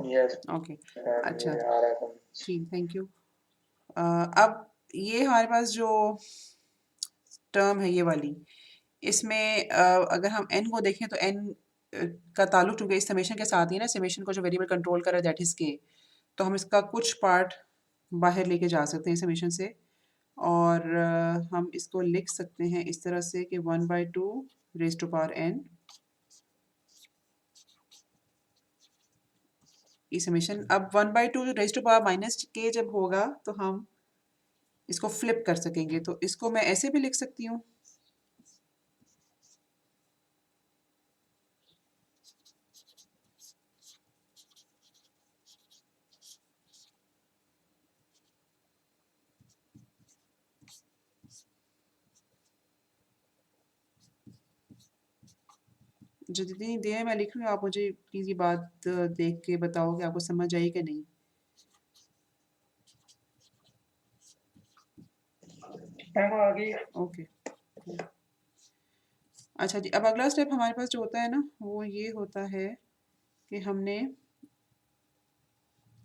Yes okay. मैम, अच्छा ये आ रहा है समझ। जी, थैंक यू। अब ये हमारे पास जो टर्म है ये वाली, इसमें अगर हम n को देखें तो n का ताल्लुक चूँकि इस समेशन के साथ ही है ना, समेशन को जो वेरिएबल कंट्रोल कर रहा है दैट इज़ k, तो हम इसका कुछ पार्ट बाहर लेके जा सकते हैं समेशन से, और हम इसको लिख सकते हैं इस तरह से कि 1/2 रेज़ टू पावर n, ये समेशन। अब 1/2 raise to power minus k जब होगा तो हम इसको फ्लिप कर सकेंगे, तो इसको मैं ऐसे भी लिख सकती हूँ। जो जितनी देर मैं लिख रही हूँ आप मुझे प्लीज़ ये बात देख के बताओ कि आपको समझ आई कि नहीं? मैम आ गई। ओके। अच्छा जी, अब अगला स्टेप हमारे पास जो होता है ना, वो ये होता है कि हमने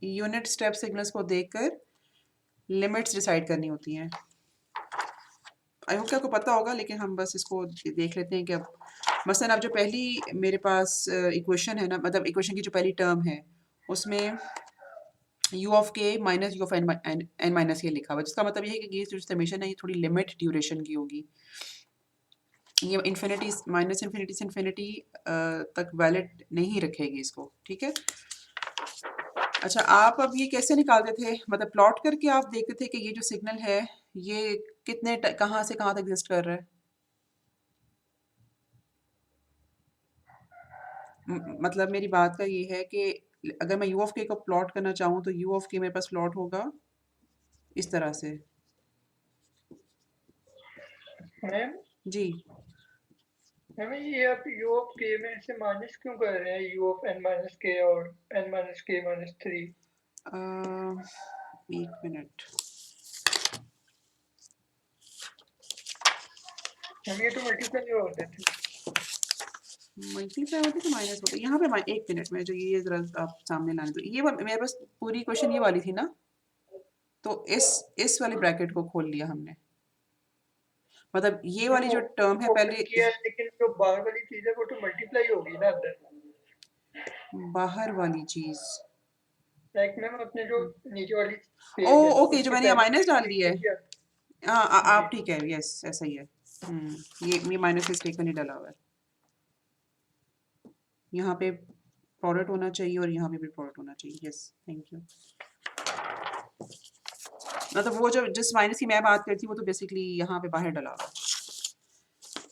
यूनिट स्टेप सिग्नल्स को देखकर लिमिट्स डिसाइड करनी होती हैं। आई होप कि आपको पता होगा, लेकिन हम बस इसको देख लेते हैं कि अब मसलन अब जो पहली मेरे पास इक्वेशन है ना, मतलब इक्वेशन की जो पहली टर्म है उसमें u of k minus u of n minus के लिखा हुआ है, जिसका मतलब ये है कि ये जो समेशन है ये थोड़ी लिमिट ड्यूरेशन की होगी। ये इन्फिनिटी माइनस इन्फिनिटी से इन्फिनिटी तक वैलिड नहीं रखेगी इसको, ठीक है? अच्छा आप अब ये कैसे निकालते थे, मतलब प्लॉट करके आप देखते थे कि ये जो सिग्नल है ये कितने कहाँ से कहाँ तक एग्जिस्ट कर रहा है? मतलब मेरी बात का ये है कि अगर मैं u ऑफ k को प्लॉट करना चाहूँ तो u ऑफ k मेरे पास प्लॉट होगा इस तरह से। मैम जी मैम ये आप u ऑफ k में से माइनस क्यों कर रहे हैं, u of n minus k और n माइनस k माइनस 3? एक मिनट। मैम ये तो मल्टीप्लाई होते थे। मल्टीप्लाई होता है कि माइनस होता है? यहाँ पे एक मिनट में जो ये ज़रा आप सामने लाने दो। ये मेरे पास पूरी क्वेश्चन ये वाली थी ना, तो इस वाले ब्रैकेट को खोल लिया हमने। मतलब ये वाली जो टर्म है ओपन पहले किया है, लेकिन जो बाहर वाली चीज है वो तो मल्टीप्लाई होगी ना अंदर। बाहर वाली चीज़। लाइक मैम अपने जो नीचे वाली ओ पेज है ओके, जो उसके मैंने यहाँ पहले माइनस डाल क्लिक दिया है। किया। हाँ आप जी ठीक है, यस ऐसा ही है। ये माइनस मिस्टेक में नहीं डाला हुआ है। यहाँ पे प्रोडक्ट होना चाहिए और यहाँ पे भी प्रोडक्ट होना चाहिए। Yes, thank you. मतलब वो जो जिस माइनस की मैं बात करती थी वो तो बेसिकली यहाँ पे बाहर डला हुआ है।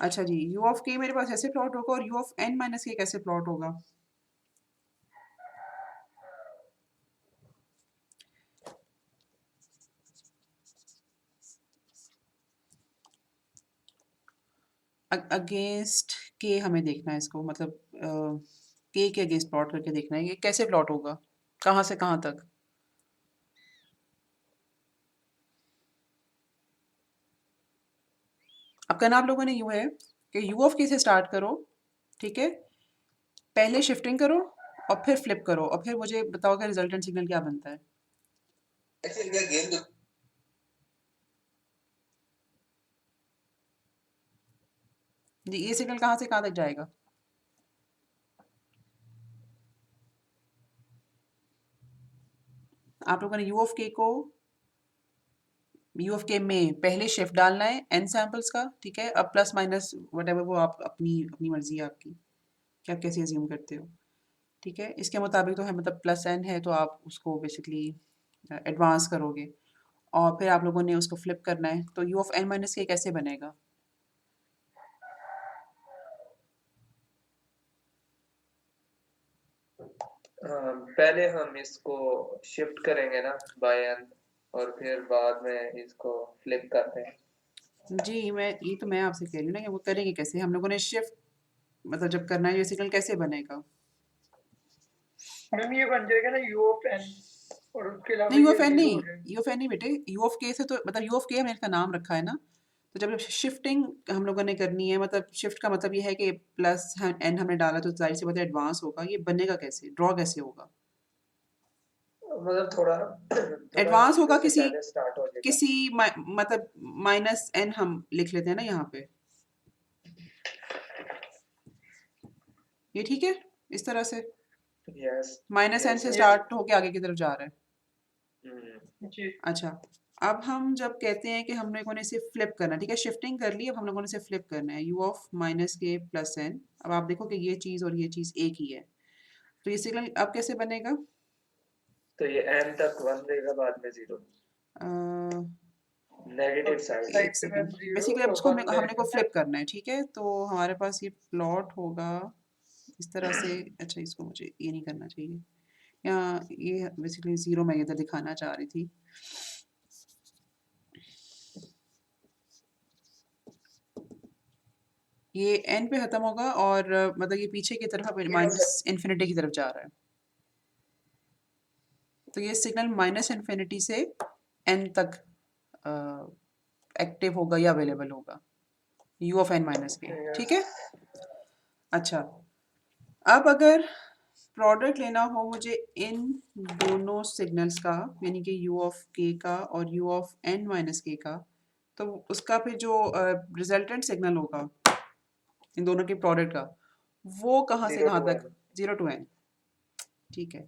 अच्छा जी, यू ऑफ के मेरे पास ऐसे प्लॉट होगा और यू ऑफ एन माइनस के कैसे प्लॉट होगा? अगेंस्ट के हमें देखना है इसको, मतलब के अगेंस्ट प्लॉट करके देखना है ये कैसे प्लॉट होगा, कहाँ से कहाँ तक। अब करना आप लोगों ने यूँ है कि यू ऑफ के से स्टार्ट करो, ठीक है, पहले शिफ्टिंग करो और फिर फ्लिप करो और फिर मुझे बताओ कि रिजल्टेंट सिग्नल क्या बनता है। जी, ये सिग्नल कहाँ से कहाँ तक जाएगा? आप लोगों ने यू ऑफ के में पहले शिफ्ट डालना है एन सैम्पल्स का, ठीक है। अब प्लस माइनस वट वो आप अपनी अपनी मर्जी है आपकी कि आप कैसे अज्यूम करते हो, ठीक है। इसके मुताबिक तो है, मतलब प्लस एन है तो आप उसको बेसिकली एडवांस करोगे और फिर आप लोगों ने उसको फ्लिप करना है। तो यू ऑफ एन माइनस के कैसे बनेगा? पहले हम इसको शिफ्ट करेंगे ना बाय एन, और फिर बाद में इसको फ्लिप करते हैं। जी, ये तो मैं आपसे कह रही हूँ ना कि वो करेंगे कैसे। हम लोगों ने शिफ्ट मतलब जब करना है ये सिग्नल कैसे बनेगा? मैम ये बन जाएगा ना यू ऑफ एन और उसके अलावा नहीं, यू ये ऑफ एन जीरो नहीं, हो जाएगा। यू ऑफ एन नहीं बेटे, यू ऑफ के से तो मतलब यू ऑफ के हमने इसका नाम रखा है ना, तो जब शिफ्टिंग हम लोगों ने करनी है, मतलब शिफ्ट का मतलब ये है कि प्लस एन हमने डाला तो जाहिर सी बात है एडवांस होगा। ये बनेगा कैसे, ड्रॉ कैसे होगा? मतलब थोड़ा थोड़ा एडवांस जीरो होगा से किसी पहले स्टार्ट हो जाएगा। किसी मतलब माइनस एन हम लिख लेते हैं ना यहाँ पे, ये ठीक है इस तरह से। यस माइनस एन यस से ये स्टार्ट होके आगे की तरफ जा रहा है। जी अच्छा, अब हम जब कहते हैं कि हम लोगों ने इसे फ्लिप करना है, ठीक है, शिफ्टिंग कर ली, अब हम लोगों ने इसे फ्लिप करना है यू ऑफ माइनस के प्लस एन। अब आप देखो कि ये चीज़ और ये चीज़ एक ही है, तो ये सिग्नल अब कैसे बनेगा? तो ये एन तक 1 रहेगा, बाद में 0 नेगेटिव और साइड। साइड एक पे मैम सेकंड, जीरो बेसिकली अब और उसको वन हमने को रहेगा। फ्लिप करना है, ठीक है। तो हमारे पास ये प्लॉट होगा इस तरह से। अच्छा, इसको मुझे ये नहीं करना चाहिए, या ये बेसिकली ज़ीरो मैं इधर दिखाना चाह रही थी। ये एन पे ख़त्म होगा और मतलब ये पीछे की तरफ माइनस इन्फिनिटी की तरफ जा रहा है, तो ये सिग्नल माइनस इन्फिनिटी से एन तक एक्टिव होगा या अवेलेबल होगा, यू ऑफ एन माइनस के, ठीक है। अच्छा, अब अगर प्रोडक्ट लेना हो मुझे इन दोनों सिग्नल्स का, यानी कि यू ऑफ के का और यू ऑफ एन माइनस के का, तो उसका फिर जो रिजल्टेंट सिग्नल होगा इन दोनों के प्रोडक्ट का, वो कहाँ से 0 कहाँ टू तक? एन। 0 टू एन, ठीक है।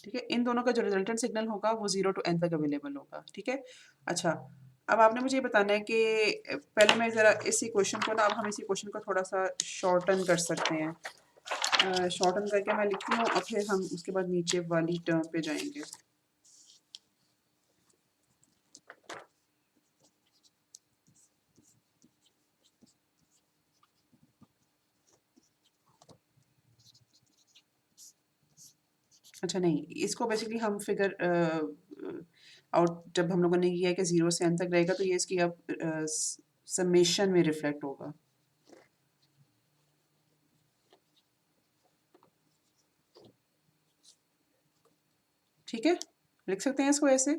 ठीक है, इन दोनों का जो रिजल्टेंट सिग्नल होगा वो 0 टू एन तक अवेलेबल होगा, ठीक है। अच्छा, अब आपने मुझे ये बताना है कि पहले मैं ज़रा इस इक्वेशन को ना, अब हम इस इक्वेशन को थोड़ा सा शॉर्टन कर सकते हैं। शॉर्टन करके मैं लिखती हूँ और फिर हम उसके बाद नीचे वाली टर्म पे जाएंगे। अच्छा नहीं, इसको बेसिकली हम फिगर आउट जब हम लोगों ने किया है कि 0 से n तक रहेगा, तो ये इसकी अब समेशन में रिफ्लेक्ट होगा। ठीक है, लिख सकते हैं इसको ऐसे।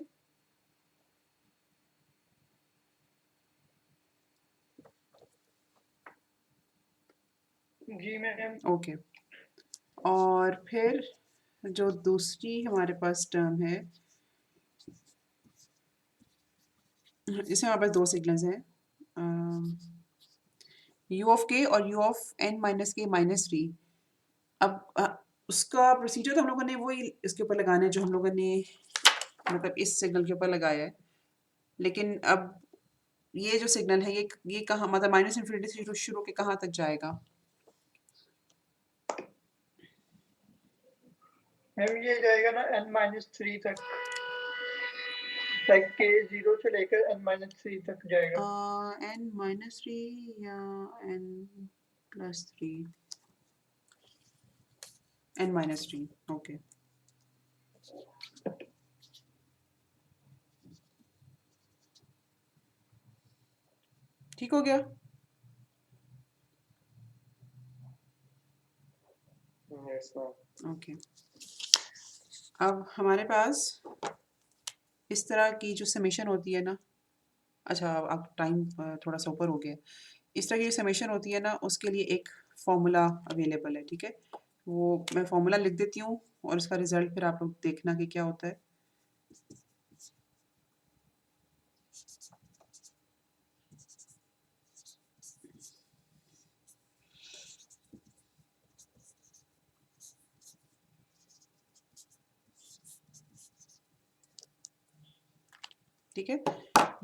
जी मैम। ओके। और फिर जो दूसरी हमारे पास टर्म है, इसमें हमारे पास दो सिग्नल्स हैं, u ऑफ k और u ऑफ n माइनस के माइनस 3। अब उसका प्रोसीजर तो हम लोगों ने वही इसके ऊपर लगाना है जो हम लोगों ने मतलब इस सिग्नल के ऊपर लगाया है, लेकिन अब ये जो सिग्नल है ये कहाँ मतलब माइनस इन्फिनिटी से शुरू होकर कहाँ तक जाएगा? मैम ये जाएगा ना n-3 तक, लाइक k 0 से लेकर n-3 तक जाएगा। n माइनस 3 या n plus 3? n minus 3, okay. ठीक हो गया? Yes ma'am. ओके। अब हमारे पास इस तरह की जो समेशन होती है ना, अच्छा अब टाइम थोड़ा सा ऊपर हो गया। इस तरह की जो समेशन होती है ना, उसके लिए एक फॉर्मूला अवेलेबल है, ठीक है? वो मैं फॉर्मूला लिख देती हूँ और उसका रिजल्ट फिर आप लोग देखना कि क्या होता है। ठीक है,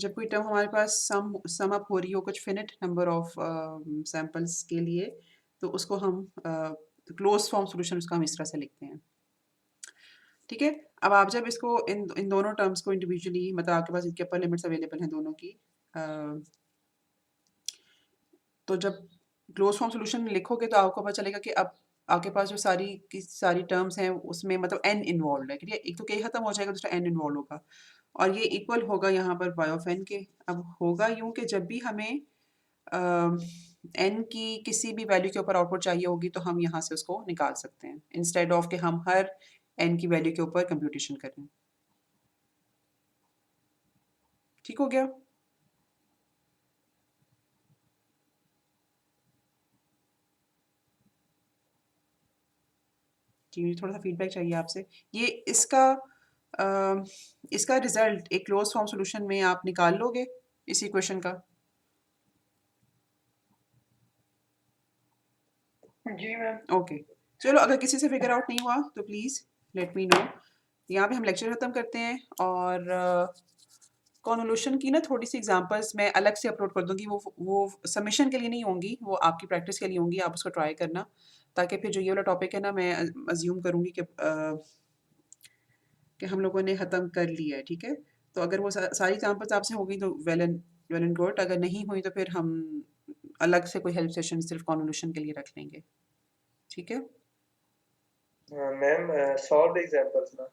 जब कोई टर्म हमारे पास सम अप हो रही हो कुछ फिनिट नंबर ऑफ सैंपल्स के लिए, तो उसको हम क्लोज फॉर्म सॉल्यूशन उसका हम इस तरह से लिखते हैं। ठीक है, अब आप जब इसको इन दोनों टर्म्स को इंडिविजुअली मतलब आपके पास इनके अपर लिमिट्स अवेलेबल हैं दोनों की, तो जब क्लोज फॉर्म सॉल्यूशन लिखोगे तो आपको पता चलेगा कि अब आपके पास जो सारी की सारी टर्म्स हैं उसमें मतलब n इन्वॉल्व है, ठीक है? एक तो k खत्म हो जाएगा, दूसरा n इन्वॉल्व होगा और ये इक्वल होगा यहाँ पर y ऑफ n के। अब होगा यूं कि जब भी हमें n की किसी भी वैल्यू के ऊपर आउटपुट चाहिए होगी तो हम यहाँ से उसको निकाल सकते हैं, इंस्टेड ऑफ कि हम हर n की वैल्यू के ऊपर कंप्यूटेशन करें। ठीक हो गया? जी, मुझे थोड़ा सा फीडबैक चाहिए आपसे। ये इसका रिजल्ट एक क्लोज फॉर्म सॉल्यूशन में आप निकाल लोगे इस इक्वेशन का? जी मैम। ओके, चलो अगर किसी से फिगर आउट नहीं हुआ तो प्लीज़ लेट मी नो। यहाँ पे हम लेक्चर ख़त्म करते हैं और कॉन्वोल्यूशन की ना थोड़ी सी एग्जांपल्स मैं अलग से अपलोड कर दूँगी, वो सबमिशन के लिए नहीं होंगी, वो आपकी प्रैक्टिस के लिए होंगी, आप उसको ट्राई करना ताकि फिर जो ये वाला टॉपिक है ना मैं अज्यूम करूँगी कि हम लोगों ने ख़त्म कर लिया है, ठीक है? तो अगर वो सारी एग्जांपल्स आपसे हो गई तो वेल एंड गुड, अगर नहीं हुई तो फिर हम अलग से कोई हेल्प सेशन सिर्फ कॉन्वोल्यूशन के लिए रख लेंगे, ठीक है? मैम सॉल्व एग्जांपल्स ना।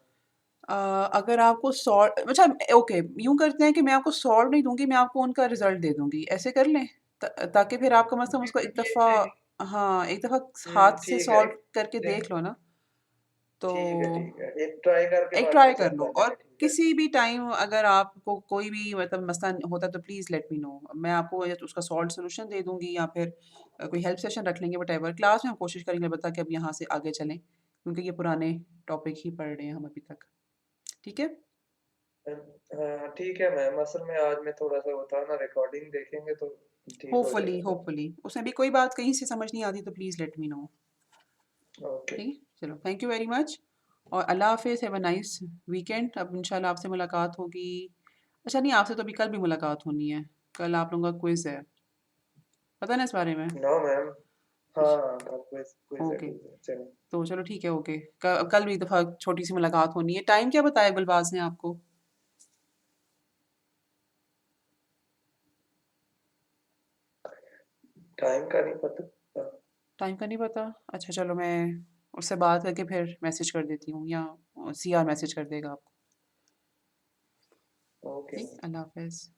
अगर आपको सॉल्व अच्छा ओके यूँ करते हैं कि मैं आपको सॉल्व नहीं दूँगी, मैं आपको उनका रिज़ल्ट दे दूँगी, ऐसे कर लें? ताकि फिर आप कम से कम उसको एक ये दफ़ा सही। हाँ, एक दफ़ा हाथ से ठीक है। सॉल्व करके देख लो ना, तो ठीक है। एक ट्राई करके एक बाद ट्राई में कर चेक लो कर और लेंगे, ठीक है। किसी भी टाइम अगर आपको कोई भी मतलब मसला होता है तो प्लीज़ लेट मी नो। मैं आपको या तो उसका सॉल्व सॉल्यूशन दे दूँगी या फिर कोई हेल्प सेशन रख लेंगे व्हाटएवर। क्लास में हम कोशिश करेंगे अलबत्ता कि अब यहाँ से आगे चलें, क्योंकि ये पुराने टॉपिक ही पढ़ रहे हैं हम अभी तक। ठीक है? हाँ, ठीक है मैम, असल में आज मैं थोड़ा-सा वो था ना, रिकॉर्डिंग देखेंगे तो ठीक हो होपफुली जाएगा। होपफुली उसमें भी कोई बात कहीं से समझ नहीं आती तो please let me know. Okay. ठीक है? चलो थैंक यू वेरी मच और अल्लाह हाफ़िज़, हैव अ नाइस वीकेंड। अब इंशाल्लाह आपसे मुलाकात होगी। अच्छा नहीं, आपसे तो अभी कल भी मुलाकात होनी है। कल आप लोगों का क्विज़ है। पता है ना इस बारे में? No ma'am. हाँ, कल क्विज़ क्विज़ है ओके, क्विज़ है। चलो। तो चलो ठीक है, ओके। कल भी एक दफ़ा छोटी-सी मुलाकात होनी है। टाइम क्या बताया गुलबाज़ ने आपको? टाइम का नहीं पता। टाइम का नहीं पता? अच्छा चलो मैं उससे बात करके फिर मैसेज कर देती हूँ या सीआर मैसेज कर देगा आपको। ओके ठीक? मैम। अल्लाह हाफ़िज़।